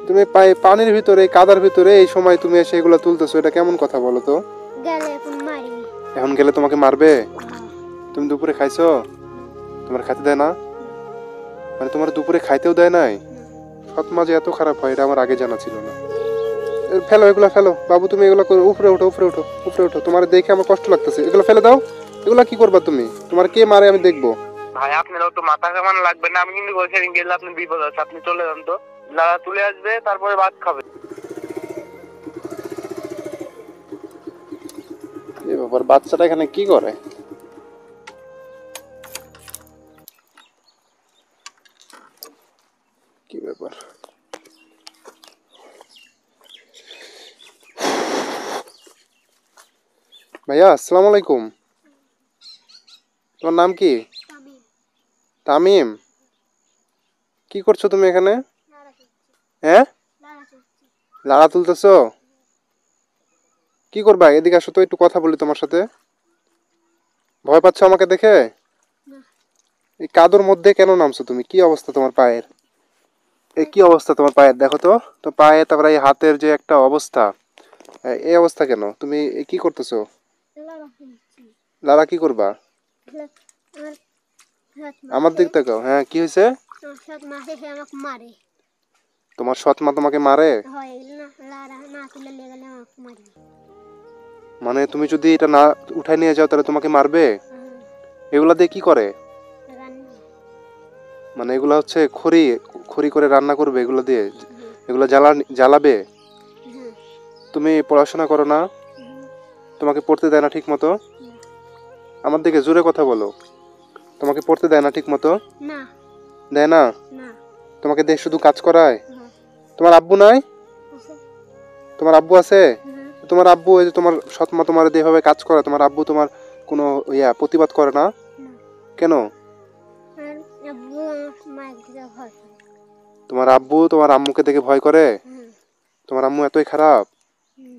তুমি পানির ভিতরে কাদার ভিতরে এই সময় তুমি এসে এগুলো তুলতেছো, এটা কেমন কথা বলো তো? গেলে এখন মারবি। এখন গেলে তোমাকে মারবে? হ্যাঁ। তুমি দুপুরে খাইছো? হুম। তোমার খাইতে দেয় না? মানে তোমার দুপুরে খাইতেও দেয় নাই? হুম। সৎ মা যে এত খারাপ হয় এটা আমার আগে জানা ছিল না। ফেলো এগুলো ফেলো বাবু, তুমি এগুলো করো, উপরে ওঠো উপরে ওঠো উপরে ওঠো, তোমার দেখে আমার কষ্ট লাগতেছে, এগুলো ফেলে দাও। এগুলো কি করবা তুমি? তোমার কে মারে আমি দেখবো। ভাই আপনারও তো মাথা কামান লাগবে না, আমি কিন্তু সেদিন গেলে আপনি বিপদ আছে, আপনি চলে যান তো। লালা তুলে আসবে তারপরে ভাত খাবে। এ বাবার বাচ্চাটা এখানে কি করে? কি ব্যাপার? ভাইয়া আসসালামু আলাইকুম। তোমার নাম কি? তামিম। তামিম। কি করছো তুমি এখানে? লাড়া চলছে। হ্যাঁ, লাড়া চলছে। লাড়া তুলতেছো? কি করবা? এদিকে আসো তো, একটু কথা বলি তোমার সাথে। ভয় পাচ্ছ আমাকে দেখে? না। এই কাদুর মধ্যে কেন নামছো তুমি? কি অবস্থা তোমার পায়ের? এই কি অবস্থা তোমার পায়ের? দেখো তো তো পায়ে, তারপরে এই হাতের যে একটা অবস্থা, এই অবস্থা কেন? তুমি কি করতেছো? লাড়া চলছে। লাড়া কি করবা? আমার সাত আমার মাসে দিক তাকাও। হ্যাঁ, কি হয়েছে? আমার 7 মাসে সে আমাকে মারে। তোমার সৎ মা তোমাকে মারে? হয় না, লাড়া না তুলে লেগে গেলে আমাকে মারবে। মানে তুমি যদি এটা না উঠাই নিয়ে যাও তাহলে তোমাকে মারবে? হুম। এগুলা দিয়ে কি করে? রান্না। মানে এগুলা হচ্ছে খড়ি, খড়ি করে রান্না করবে এগুলো দিয়ে? হুম। এগুলো জ্বালাবে? হুম। তুমি পড়াশোনা করো না? হুম। তোমাকে পড়তে দেয় না ঠিক মতো? না। আমার দিকে জোরে কথা বলো। তোমাকে পড়তে দেয় না ঠিক মতো? না। দেয় না? না। তোমাকে দিয়ে শুধু কাজ করায়? হ্যাঁ। তোমার আব্বু নাই? আছে। তোমার আব্বু আছে? হুম। তোমার আব্বু, এই যে তোমার সৎ মা তোমার যেভাবে কাজ করে, তোমার আব্বু তোমার কোনো প্রতিবাদ করে না? না। কেন? আর আব্বু আমার মায়ের দিকে ভয় করে। তোমার আব্বু তোমার আম্মুকে দেখে ভয় করে? হুম। তোমার আম্মু এতই খারাপ? হুম।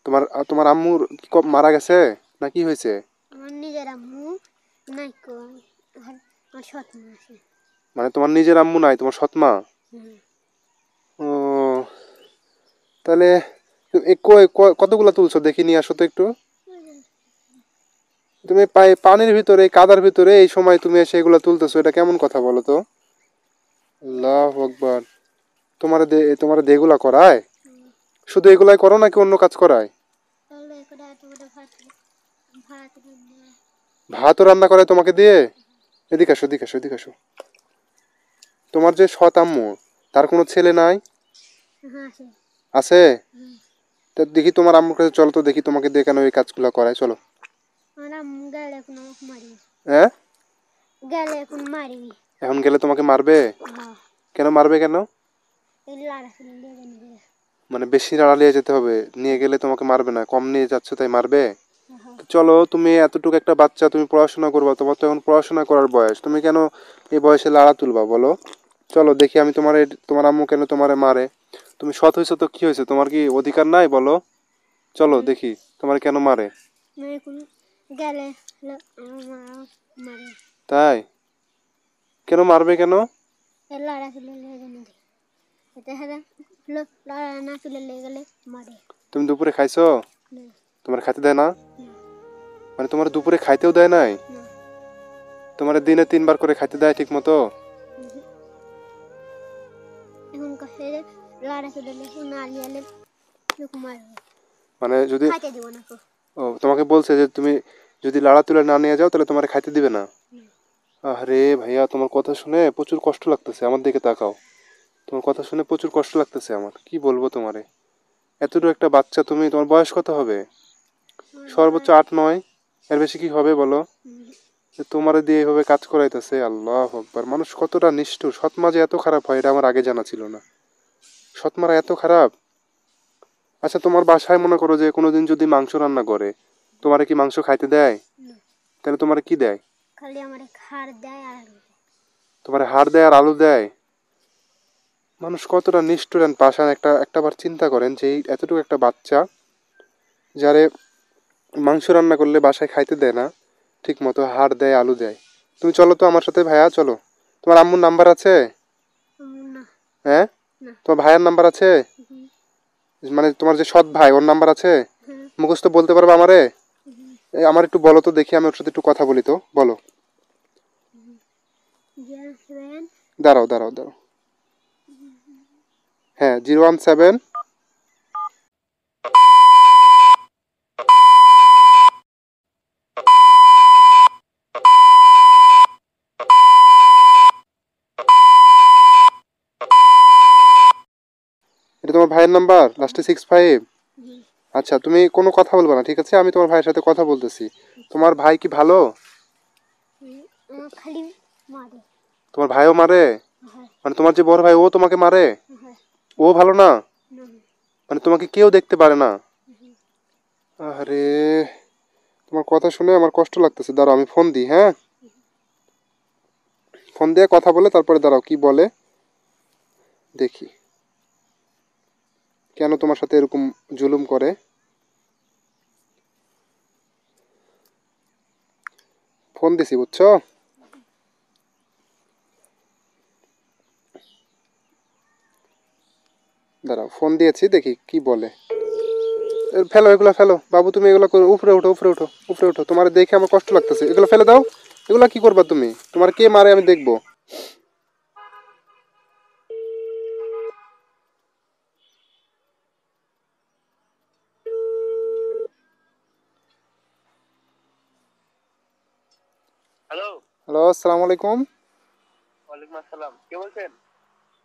তোমার তোমার আম্মুর কি মারা গেছে না কি হয়েছে? আমার নিজের আম্মু নাই কো, আর আমার সৎ মা আছে। মানে তোমার নিজের আম্মু নাই, তোমার সৎ মা? হুম। ও, তাহলে কতগুলা তুলছো দেখি, নিয়ে আসো তো একটু। তুমি পানির ভিতরে কাদার ভিতরে এই সময় তুমি এসে এগুলো তুলতেছো, এটা কেমন কথা বলো তো? আল্লাহু আকবার। তোমার এগুলা করায়? শুধু এগুলাই করো নাকি অন্য কাজ করায়? তাহলে করে এত বড় ভাত ভাত রান্না। ভাতও রান্না করে তোমাকে দিয়ে? এদিকে আসো এদিকে আসো এদিকে আসো। তোমার যে সৎ আম্মু, তার কোনো ছেলে নাই? হ্যাঁ আছে। আছে? হুম। তো দেখি তোমার আম্মুর কাছে চলো তো, দেখি তোমাকে দিয়ে কেন এই কাজগুলো করায়, চলো। আমার আম্মু গেলে এখন আমাকে মারবে। হ্যাঁ, গেলে এখন মারবি। এখন গেলে তোমাকে মারবে? হ্যাঁ। কেন মারবে কেন? এই লাড়া তুলে লেগে নিবে। মানে বেশি রাড়া নিয়ে যেতে হবে? নিয়ে গেলে তোমাকে মারবে না, কম নিয়ে যাচ্ছ তাই মারবে? হ্যাঁ। তো চলো, তুমি এতটুকু একটা বাচ্চা, তুমি পড়াশোনা করবা, তোমার তো এখন পড়াশোনা করার বয়স, তুমি কেন এই বয়সে লাড়া তুলবা বলো? চলো দেখি আমি তোমার আম্মু কেন তোমারে মারে। তুমি সৎ হয়েছো তো কি হয়েছে, তোমার কি অধিকার নাই বলো? চলো দেখি তোমার কেন মারে। মানে এখন গেলে আমার মা মারে। তাই? কেন মারবে কেন? এই লাড়া তুলে লেগে নিবে। এটা হ্যাঁ, লাড়া না তুলে লেগে গেলে মারে। তুমি দুপুরে খাইছো? না। তোমার খাইতে দেয় না? না। মানে তোমার দুপুরে খাইতেও দেয় নাই? না। তোমার দিনে 3 বার করে খাইতে দেয় ঠিক মতো? এখন কাছে লাড়া তুলে লেগে না গেলে লোক মারবে। মানে যদি খাইতে দিব না। ও তোমাকে বলছে যে তুমি যদি লাড়া তুলে না নিয়ে যাও তাহলে তোমার খাইতে দিবে না? আরে ভাইয়া, তোমার কথা শুনে প্রচুর কষ্ট লাগতেছে, আমার দিকে তাকাও। তোমার কথা শুনে প্রচুর কষ্ট লাগতেছে আমার, কি বলবো তোমারে। এতটুকু একটা বাচ্চা তুমি, তোমার বয়স কত হবে? সর্বোচ্চ 8-9, এর বেশি কি হবে বলো? যে তোমারে দিয়ে এইভাবে কাজ করাইতেছে, আল্লাহ আকবার। মানুষ কতটা নিষ্ঠুর, সৎমা যে এত খারাপ হয় এটা আমার আগে জানা ছিল না। সৎমারা এত খারাপ? আচ্ছা, তোমার বাসায় মনে করো যে কোনোদিন যদি মাংস রান্না করে, তোমারে কি মাংস খাইতে দেয়? তাহলে তোমারে কি দেয়? খালি আমার খাড় দেয় আর আলু দেয়। তোমার হাড় দেয় আর আলু দেয়? মানুষ কতটা নিষ্ঠুর এন্ড পাষাণ, একটাবার চিন্তা করেন যে এই এতটুকু একটা বাচ্চা যারে মাংস রান্না করলে বাসায় খাইতে দেয় না ঠিক মতো, হাড় দেয় আলু দেয়। তুমি চলো তো আমার সাথে ভাইয়া, চলো। তোমার আম্মুর নাম্বার আছে? না। হ্যাঁ, না। তোমার ভাইয়ের নাম্বার আছে? হুম, মানে তোমার যে সৎ ভাই ওর নাম্বার আছে? হ্যাঁ। মুখস্থ বলতে পারবে আমারে? হুম, আমার একটু বলো তো দেখি, আমি ওর সাথে একটু কথা বলি তো, বলো। 07 দাঁড়াও দাঁড়াও দাঁড়াও। হ্যাঁ, 017। এটা তোমার ভাইয়ের নাম্বার, লাস্টে 65? হুম, আচ্ছা, তুমি কোনো কথা বলবে না, ঠিক আছে? আমি তোমার ভাইয়ের সাথে কথা বলতেছি। তোমার ভাই কি ভালো? হুম, খালি মারে। তোমার ভাইও মারে? হ্যাঁ, মানে তোমার যে বড় ভাই ও তোমাকে মারে? হ্যাঁ, ও ভালো না? না, মানে তোমাকে কেউ দেখতে পারে না? হুম, আরে, তোমার কথা শুনে আমার কষ্ট লাগতেছে। দাঁড়াও, আমি ফোন দিই, হ্যাঁ? ফোন দিয়ে কথা বলে তারপরে দাঁড়াও, কি বলে দেখি। কেন তোমার সাথে এরকম জুলুম করে? ফোন দিছি, বুঝছো? দাঁড়াও, ফোন দিয়েছি, দেখি কি বলে। ফেলো এগুলো, ফেলো বাবু, তুমি এগুলো করো। উপরে উঠো, উপরে উঠো, উপরে উঠো। তোমার দেখে আমার কষ্ট লাগতেছে, এগুলো ফেলে দাও। এগুলো কি করবা তুমি? তোমার কে মারে আমি দেখবো। হ্যালো। হ্যালো, আসসালামু আলাইকুম। ওয়ালাইকুম আসসালাম, কে বলছেন?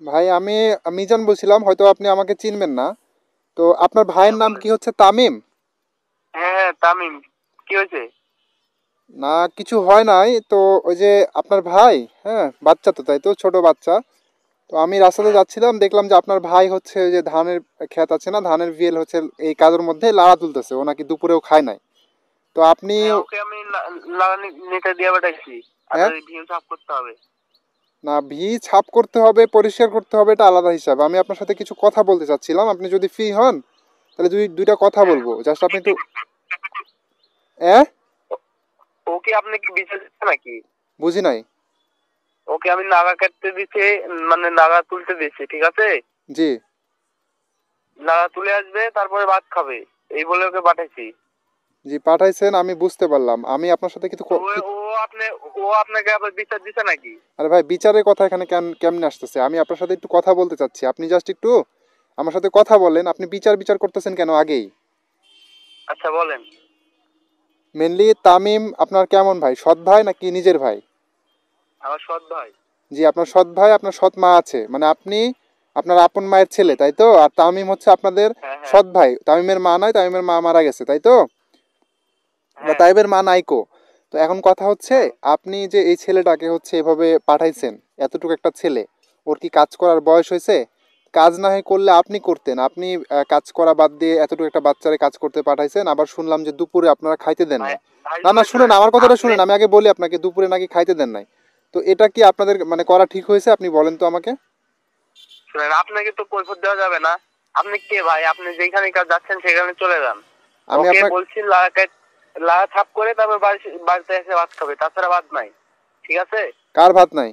ভাই, আমি মিজান বলছিলাম, হয়তো আপনি আমাকে চিনবেন না। তো আপনার হ্যাঁ ভাইয়ের নাম বলেন। কি হচ্ছে তামিম? হ্যাঁ হ্যাঁ, তামিম। কি হয়েছে? না, কিছু হয় নাই তো। ওই যে আপনার ভাই, হ্যাঁ, বাচ্চা তো, তাই তো, ছোট বাচ্চা। তো আমি রাস্তাতে হ্যাঁ যাচ্ছিলাম, দেখলাম যে আপনার ভাই হচ্ছে ওই যে ধানের ক্ষেত আছে না, ধানের বিয়েল হচ্ছে, এই কাজের মধ্যে লাড়া তুলতেছে। ও নাকি দুপুরেও খায় নাই। তো আপনি? হ্যাঁ, ওকে আমি লাগানি নিতে দিয়ে পাঠাইছি। আর হ্যাঁ, ওই ভিউ সাফ করতে হবে। না, ভি ছাপ করতে হবে, পরিষ্কার করতে হবে, এটা আলাদা হিসাব। আমি আপনার সাথে কিছু কথা বলতে চাচ্ছিলাম, আপনি যদি ফ্রি হন তাহলে দুইটা কথা হ্যাঁ। বলবো, জাস্ট আপনি একটু। হ্যাঁ, ওকে আপনি কি বিচার দিচ্ছে নাকি? বুঝি নাই। ওকে আমি নাগা কাটতে দিতে, মানে নাগা তুলতে দিচ্ছি, ঠিক আছে? জি। নাগা তুলে আসবে, তারপরে ভাত খাবে, এই বলে ওকে পাঠাইছি। জি, পাঠাইছেন, আমি বুঝতে পারলাম। আমি আপনার সাথে কিছু তো ও আপনি ও আপনাকে আবার বিচার দিচ্ছে নাকি? আরে ভাই, বিচারের কথা এখানে কেমনে আসতেছে? আমি আপনার সাথে একটু কথা বলতে চাচ্ছি, আপনি জাস্ট একটু আমার সাথে কথা বলেন। আপনি বিচার বিচার করতেছেন কেন আগেই? আচ্ছা বলেন। মেনলি তামিম আপনার কেমন ভাই? সৎ ভাই নাকি নিজের ভাই? আমার সৎ ভাই। জি, আপনার সৎ ভাই, আপনার সৎ মা আছে, মানে আপনি আপনার আপন মায়ের ছেলে, হুম, তাই তো? আর তামিম হচ্ছে আপনাদের হ্যাঁ হ্যাঁ সৎ ভাই। তামিমের মা নাই, তামিমের মা মারা গেছে, তাই তো? বা হ্যাঁ তাইবের মা নাইকো। তো এখন কথা হচ্ছে, হ্যাঁ। আপনি যে এই ছেলেটাকে হচ্ছে এভাবে পাঠাইছেন, এতটুকু একটা ছেলে, ওর কি কাজ করার বয়স হয়েছে? কাজ না হয় করলে আপনি করতেন। আপনি কাজ করা বাদ দিয়ে এতটুকু একটা বাচ্চারে কাজ করতে পাঠাইছেন। আবার শুনলাম যে দুপুরে আপনারা খাইতে দেন ভাই নাই। ভাই না না, শুনেন শুনেন, শুনেন আমার কথাটা আপনি। শুনেন, আমি আগে বলি আপনাকে, দুপুরে নাকি খাইতে দেন নাই। তো এটা কি আপনাদের মানে করা ঠিক হয়েছে? আপনি বলেন তো আমাকে। শুনেন, আপনাকে তো কৈফিয়ত দেওয়া যাবে না। আপনি কে ভাই? আপনি যেখানে কাজ যাচ্ছেন সেখানে চলে যান। আমি ওকে আপনার বলছি লাগা ছাপ করে তারপর বাড়িতে এসে ভাত খাবে, তাছাড়া ভাত নাই, ঠিক আছে? কার ভাত নাই?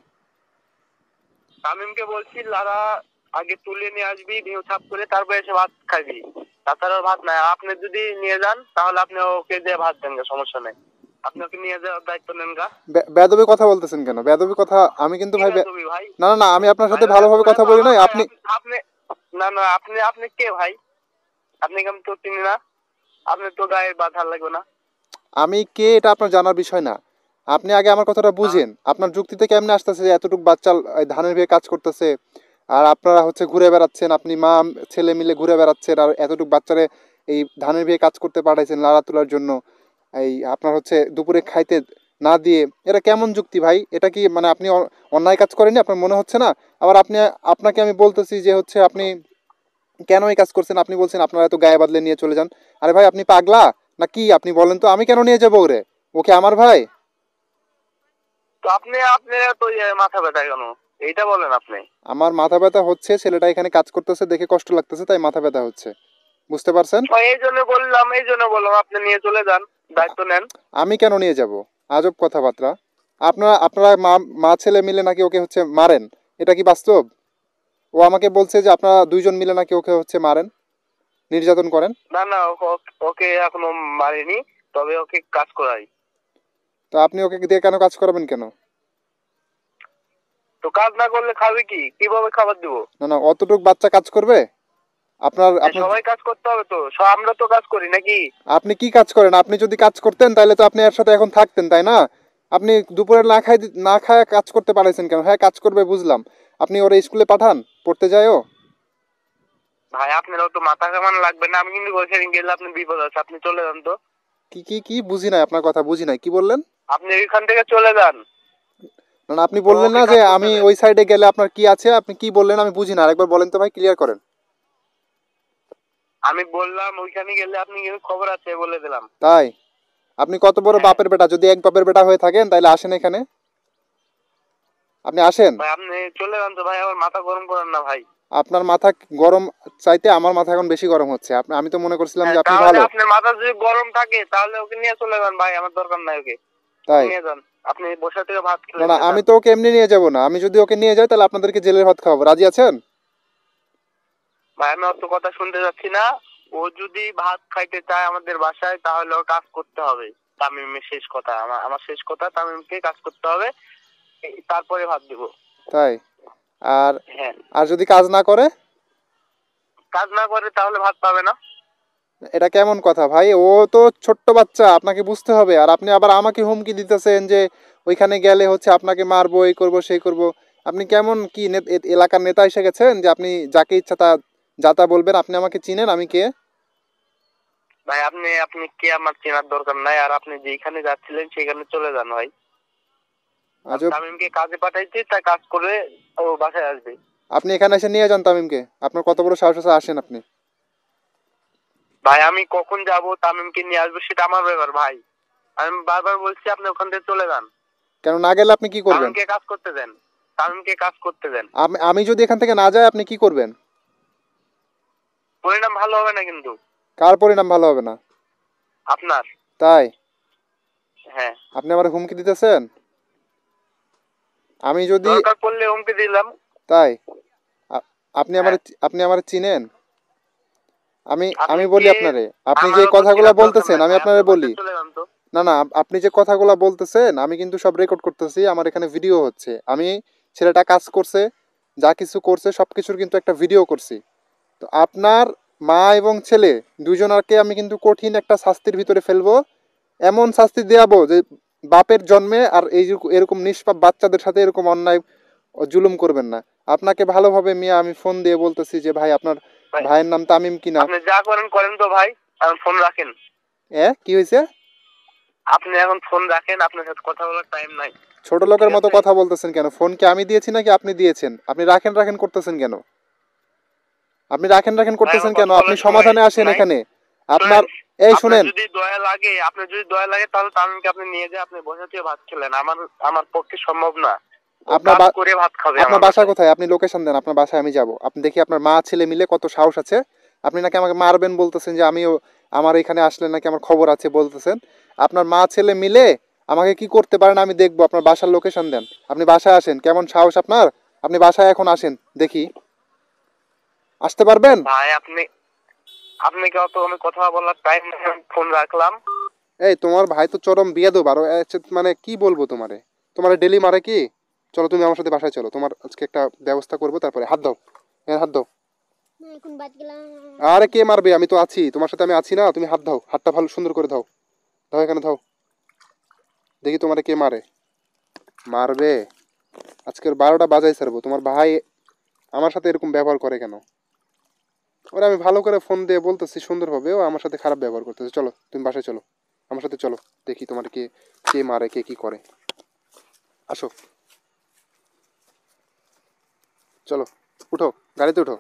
তামিমকে বলছি লাগা আগে তুলে নিয়ে আসবি ভিউ ছাপ করে, তারপর এসে ভাত খাবি, তাছাড়া ভাত নাই। আর আপনি যদি নিয়ে যান তাহলে আপনি ওকে দিয়ে ভাত দেন গা, সমস্যা নেই। আপনি ওকে নিয়ে যাওয়ার দায়িত্ব নেন গা। বেদবি কথা বলতেছেন কেন? বেদবি কথা আমি কিন্তু কি ভাই বেয়াদবি ভাই? না না না, আমি আপনার ভাই সাথে ভালোভাবে কথা ওটা তো বলি আমার নাই। ভাই। আপনি আপনি না না, আপনি আপনি কে ভাই? আপনি কেমন তো চিনি না। আপনি তো গায়ে বাঁধার লাগবে না। আমি কে এটা আপনার জানার বিষয় না। আপনি আগে আমার কথাটা তাহলে বুঝেন। আপনার যুক্তিতে কেমনে আসতেছে যে এতটুকু বাচ্চা এই ধানের বিয়ে কাজ করতেছে, আর আপনারা হচ্ছে ঘুরে বেড়াচ্ছেন, আপনি মা ছেলে মিলে ঘুরে বেড়াচ্ছেন, আর এতটুকু বাচ্চারে এই ধানের বিয়ে কাজ করতে পাঠাইছেন লাড়া তোলার জন্য। এই আপনার হচ্ছে দুপুরে খাইতে না দিয়ে, এটা কেমন যুক্তি ভাই? এটা কি মানে আপনি অন্যায় কাজ করেনি আপনার মনে হচ্ছে না? আবার আপনাকে আমি বলতেছি যে হচ্ছে আপনি কেন এই কাজ করছেন, আপনি বলছেন আপনারা এত গায়ে বাদলে নিয়ে চলে যান। আরে ভাই, আপনি পাগলা না কি? আপনি বলেন তো, আমি কেন নিয়ে যাবো ওরে? ওকে আমার ভাই। তো আপনি আপনি তো মাথা ব্যথা কেন? এইটা বলেন আপনি। আমার মাথা ব্যথা হচ্ছে, ছেলেটা এখানে কাজ করতেছে দেখে কষ্ট লাগতেছে, তাই মাথা ব্যথা হচ্ছে। বুঝতে পারছেন? এই জন্য বললাম আপনি নিয়ে চলে যান, দায়িত্ব নেন। আমি কেন নিয়ে যাব? আজব কথাবার্তা। আপনারা আপনারা মা মা ছেলে মিলে নাকি ওকে হচ্ছে মারেন? এটা কি বাস্তব? ও আমাকে বলছে যে আপনারা দুইজন মিলে নাকি ওকে হচ্ছে মারেন, নির্যাতন করেন। না না, ওকে এখনো মারিনি, তবে ওকে কাজ করাই। তো আপনি ওকে দিয়ে কেন কাজ করাবেন কেন? তো কাজ না করলে খাবে কি, কিভাবে খাবার দেবো? না না, অতটুক বাচ্চা কাজ করবে? আপনার আপনার সবাই কাজ করতে হবে তো, আমরা তো কাজ করি নাকি? আপনি কি কাজ করেন? আপনি যদি কাজ করতেন তাহলে তো আপনি এর সাথে এখন থাকতেন, তাই না? আপনি দুপুরে না খায় কাজ করতে পারেছেন কেন? হ্যাঁ কাজ করবে বুঝলাম, আপনি ওরা স্কুলে পাঠান, পড়তে যায় ও। ভাই আপনারও তো মাথা কামান লাগবে না, আমি কিন্তু ওইখানে গেলে আপনি বিপদ আছে, আপনি চলে যান তো। কি কি কি বুঝি নাই, আপনার কথা বুঝি নাই, কি বললেন? আপনি ওইখান থেকে চলে যান। না না, আপনি তো বললেন ওকে না যে কাজ করতে আমি দেন। ওই সাইডে গেলে আপনার কি আছে, আপনি কি বললেন আমি বুঝি না, আরেকবার বলেন তো ভাই, ক্লিয়ার করেন। আমি বললাম ওইখানে গেলে আপনি কিন্তু খবর আছে বলে দিলাম। তাই? আপনি কত বড় হ্যাঁ বাপের বেটা? যদি এক বাপের বেটা হয়ে থাকেন তাহলে আসেন এখানে, আপনি আসেন। ভাই, আপনি চলে যান তো ভাই, আমার মাথা গরম করেন না ভাই। আপনার মাথা গরম চাইতে আমার মাথা এখন বেশি গরম হচ্ছে। আমি তো মনে করছিলাম যে হ্যাঁ, আপনি তাহলে ভালো। আপনার মাথা যদি গরম থাকে তাহলে ওকে নিয়ে চলে যান ভাই, আমার দরকার নাই ওকে। ওকে তাই? নিয়ে যান, আপনি বসে থেকে ভাত না খেলেন না, না আমি যান। তো ওকে এমনি নিয়ে যাব না, আমি যদি ওকে নিয়ে যাই তাহলে আপনাদেরকে জেলের ভাত খাওয়াবো, রাজি আছেন? ভাই আমি অত কথা শুনতে যাচ্ছি না। ও যদি ভাত খাইতে চায় আমাদের বাসায় তাহলে ওর কাজ করতে হবে। তামিমের শেষ কথা, আমার শেষ কথা, তামিমকে কাজ করতে হবে, তারপরে ভাত দিব। তাই? আর হ্যাঁ, আর যদি কাজ না করে? কাজ না করে তাহলে ভাত পাবে না। এটা কেমন কথা ভাই? ও তো ছোট্ট বাচ্চা, আপনাকে বুঝতে হবে। আর আপনি আবার আমাকে হুমকি দিতেছেন যে ওইখানে গেলে হচ্ছে আপনাকে মারবো, এই করবো সেই করবো। আপনি কেমন কি এলাকার নেতা এসে গেছেন যে আপনি যাকে ইচ্ছা তা যা তা বলবেন? আপনি আমাকে চিনেন আমি কে? ভাই আপনি আপনি কে আমার চেনার দরকার নাই, আর আপনি যেখানে যাচ্ছিলেন সেখানে চলে যান ভাই। আমি আজব। তামিমকে কাজে পাঠাইছি, তাই কাজ করে ও বাসায় আসবে। আপনি এখানে এসে নিয়ে যান তামিমকে, আপনার কত বড় সাহস আছে, আসেন আপনি। ভাই আমি কখন যাব তামিমকে নিয়ে আসবো সেটা আমার ব্যাপার ভাই। আমি বারবার বলছি আপনি ওখান থেকে চলে যান। কেন না গেলে আপনি কি করবেন? তামিমকে কাজ করতে দেন, তামিমকে কাজ করতে দেন। আমি যদি এখান থেকে না যাই আপনি কি করবেন? পরিণাম ভালো হবে না কিন্তু। কার পরিণাম ভালো হবে না? আপনার। তাই? হ্যাঁ। আপনি আমার হুমকি দিতেছেন? আমি যদি দরকার পড়লে হুমকি দিলাম। তাই? আ- আপনি আমার হ্যাঁ। আপনি আমার চিনেন? আমি আপনি আমি বলি কে? আপনারে, আপনি যে আমার অত কথাগুলো চেনার দরকার বলতেছেন নাই আমি ভাই, আপনি আপনারে ওখান বলি। থেকে চলে যান তো। না না, আপনি যে কথাগুলো বলতেছেন আমি কিন্তু সব রেকর্ড করতেছি, আমার এখানে ভিডিও হচ্ছে। আমি ছেলেটা কাজ করছে, যা কিছু করছে সব কিছুর কিন্তু একটা ভিডিও করছি। তো আপনার মা এবং ছেলে দুজনকে আমি কিন্তু কঠিন একটা শাস্তির ভিতরে ফেলবো। এমন শাস্তি দেওয়াবো যে বাপের জন্মে আর এরকম নিষ্পাপ বাচ্চাদের সাথে এরকম অন্যায় ও জুলুম করবেন না। আপনাকে ভালোভাবে মিয়া আমি ফোন দিয়ে বলতেছি যে ভাই আপনার ভাই ভাইয়ের নাম তামিম কিনা। আপনি যা করেন করেন তো ভাই, এখন ফোন রাখেন। কি হয়েছে? আপনি এখন ফোন রাখেন, আপনার সাথে কথা বলার টাইম নাই। ছোট ঠিক লোকের মতো আছে কথা বলতেছেন কেন? ফোন কি আমি দিয়েছি নাকি আপনি দিয়েছেন? আপনি রাখেন রাখেন করতেছেন কেন? আপনি রাখেন রাখেন ভাই, করতেছেন আমার কেন? কথা আপনি বলার সময় সমাধানে আসেন নাই। এখানে। আপনার শুনেন, এই আপনার শুনেন, যদি দয়া লাগে, তাহলে তামিমকে আপনি নিয়ে যায় আপনি বসে থেকে ভাত খেলেন। আমার আমার পক্ষে সম্ভব না। ও আপনার কাজ করে ভাত খাবে আপনার আমার বাসা বাসায়। কোথায়? আপনি লোকেশন দেন, আপনার বাসায় আমি যাব। আপনি দেখি আপনার মা ছেলে মিলে কত সাহস আছে। আপনি নাকি আমাকে মারবেন বলতেছেন, যে আমিও আমার এখানে আসলে নাকি আমার খবর আছে বলতেছেন। আপনার মা ছেলে মিলে আমাকে কি করতে পারেন আমি দেখবো। আপনার বাসার লোকেশন দেন, আপনি বাসায় আসেন। কেমন সাহস আপনার? আপনি বাসায় এখন আসেন দেখি, আসতে পারবেন? ভাই আপনাকে অত আমি কথা বলার টাইম নাই, আমি ফোন রাখলাম। এই তোমার ভাই তো চরম বিয়াদব, আরো মানে কি বলবো তোমারে, তোমারে ডেলি মারে কি? চলো তুমি আমার সাথে বাসায় চলো, তোমার আজকে একটা ব্যবস্থা করবো। তারপরে হাত দাও, হাত দাও। না এখন বাদ গেলাম। আরে কে মারবে? আমি তো আছি তোমার সাথে, আমি আছি না? তুমি হাত দাও, হাতটা ভালো সুন্দর করে দাও, দাও এখানে দাও, দেখি তোমারে কে মারে। মারবে? আজকের 12টা বাজাই ছাড়বো। তোমার ভাই আমার সাথে এরকম ব্যবহার করে কেন? ওরা আমি ভালো করে ফোন দিয়ে বলতেছি সুন্দরভাবে, ও আমার সাথে খারাপ ব্যবহার করতেছে। চলো তুমি বাসায় চলো, আমার সাথে চলো, দেখি তোমার কে কে মারে, কে কি করে। আসো, চলো, উঠো, গাড়িতে উঠো।